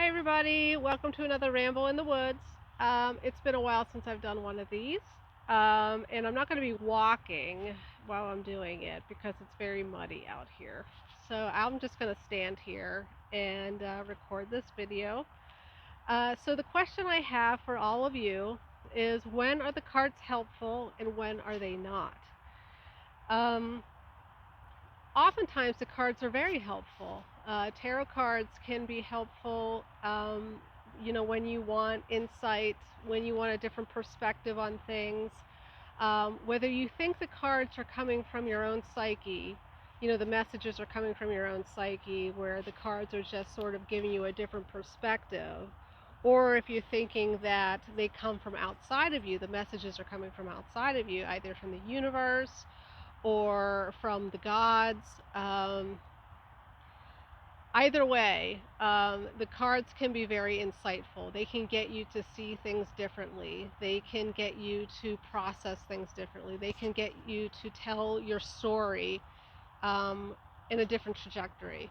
everybody, welcome to another Ramble in the Woods. It's been a while since I've done one of these, and I'm not going to be walking while I'm doing it because it's very muddy out here. So I'm just going to stand here and record this video. So the question I have for all of you is, when are the cards helpful and when are they not? Um, Oftentimes the cards are very helpful. Tarot cards can be helpful, when you want insight, when you want a different perspective on things. Whether you think the cards are coming from your own psyche, the messages are coming from your own psyche, where the cards are just sort of giving you a different perspective, or if you're thinking that they come from outside of you, the messages are coming from outside of you, either from the universe or from the gods. Either way, the cards can be very insightful. They can get you to see things differently. They can get you to process things differently. They can get you to tell your story in a different trajectory.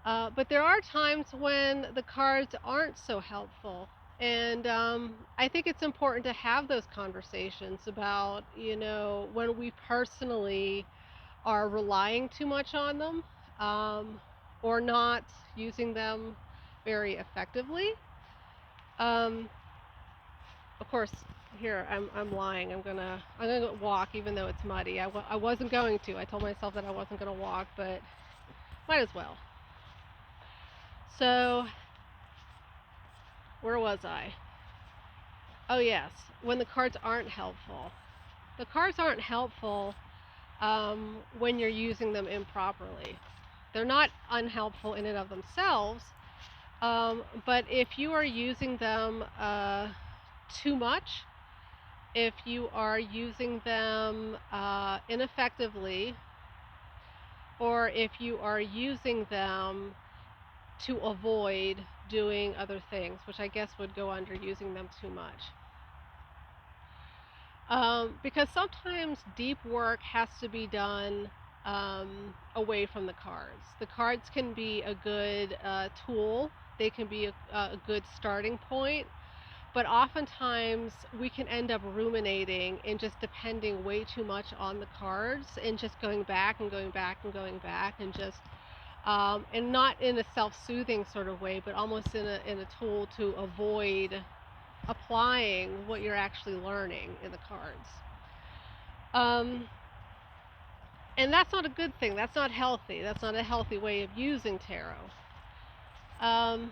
But there are times when the cards aren't so helpful. And I think it's important to have those conversations about, when we personally are relying too much on them, or not using them very effectively. Um, of course, here I'm lying. I'm gonna walk even though it's muddy. I wasn't going to. I told myself that I wasn't gonna walk, but might as well. So where was I? Oh yes, when the cards aren't helpful. The cards aren't helpful when you're using them improperly. They're not unhelpful in and of themselves, but if you are using them too much, if you are using them ineffectively, or if you are using them to avoid doing other things, which I guess would go under using them too much. Because sometimes deep work has to be done away from the cards. The cards can be a good tool, they can be a good starting point, but oftentimes we can end up ruminating and just depending way too much on the cards and just going back and going back and going back and just and not in a self-soothing sort of way, but almost in a tool to avoid applying what you're actually learning in the cards. And that's not a good thing. That's not healthy. That's not a healthy way of using tarot. And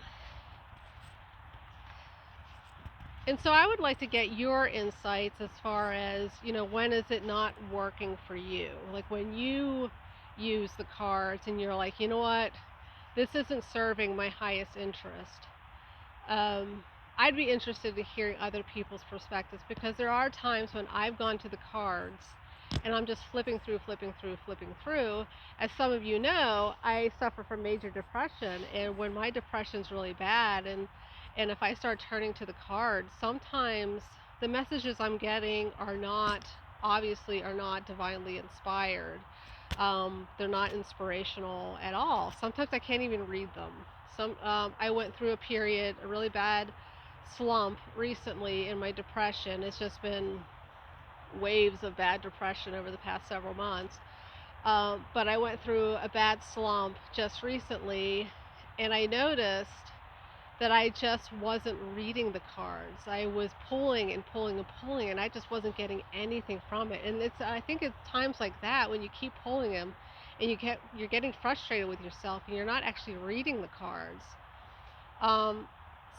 so I would like to get your insights as far as, when is it not working for you? Like when you use the cards and you're like, you know what, this isn't serving my highest interest. I'd be interested in hearing other people's perspectives, because there are times when I've gone to the cards and I'm just flipping through. As some of you know, I suffer from major depression, and when my depression's really bad, and if I start turning to the cards, sometimes the messages I'm getting obviously are not divinely inspired. They're not inspirational at all. Sometimes I can't even read them. I went through a really bad slump recently in my depression. It's just been waves of bad depression over the past several months. But I went through a bad slump just recently, and I noticed that I just wasn't reading the cards. I was pulling and pulling and pulling, and I just wasn't getting anything from it. And I think it's times like that when you keep pulling them, and you're getting frustrated with yourself, and you're not actually reading the cards.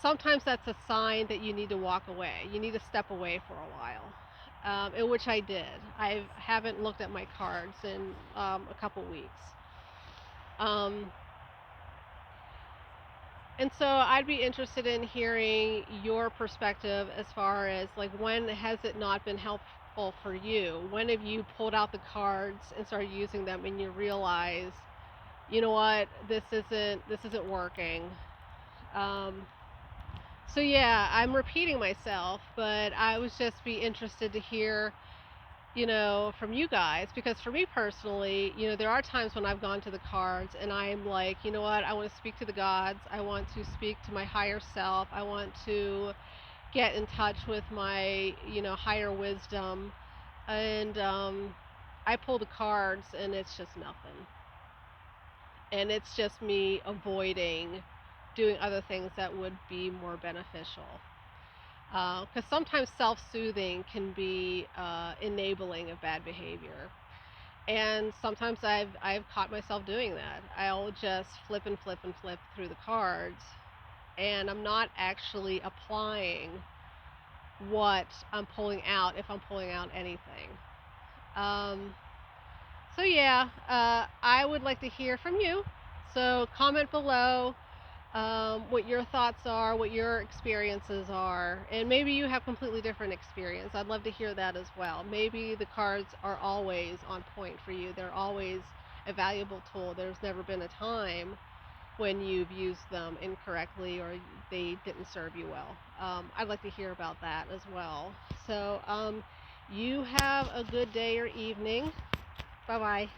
Sometimes that's a sign that you need to walk away. You need to step away for a while, in which I did. I haven't looked at my cards in a couple weeks. And so I'd be interested in hearing your perspective as far as, like, when has it not been helpful for you? When have you pulled out the cards and started using them and you realize, you know what, this isn't working. So yeah, I'm repeating myself, but I would just be interested to hear from you guys, because for me personally, there are times when I've gone to the cards and I'm like, you know what, I want to speak to the gods. I want to speak to my higher self. I want to get in touch with my, higher wisdom. And I pull the cards and it's just nothing. And it's just me avoiding doing other things that would be more beneficial. Because sometimes self-soothing can be enabling of bad behavior, and sometimes I've caught myself doing that. I'll just flip and flip and flip through the cards, and I'm not actually applying what I'm pulling out, if I'm pulling out anything. Um, so yeah, I would like to hear from you. So comment below what your thoughts are, what your experiences are, and maybe you have completely different experience. I'd love to hear that as well. Maybe the cards are always on point for you. They're always a valuable tool. There's never been a time when you've used them incorrectly or they didn't serve you well. I'd like to hear about that as well. So you have a good day or evening. Bye bye.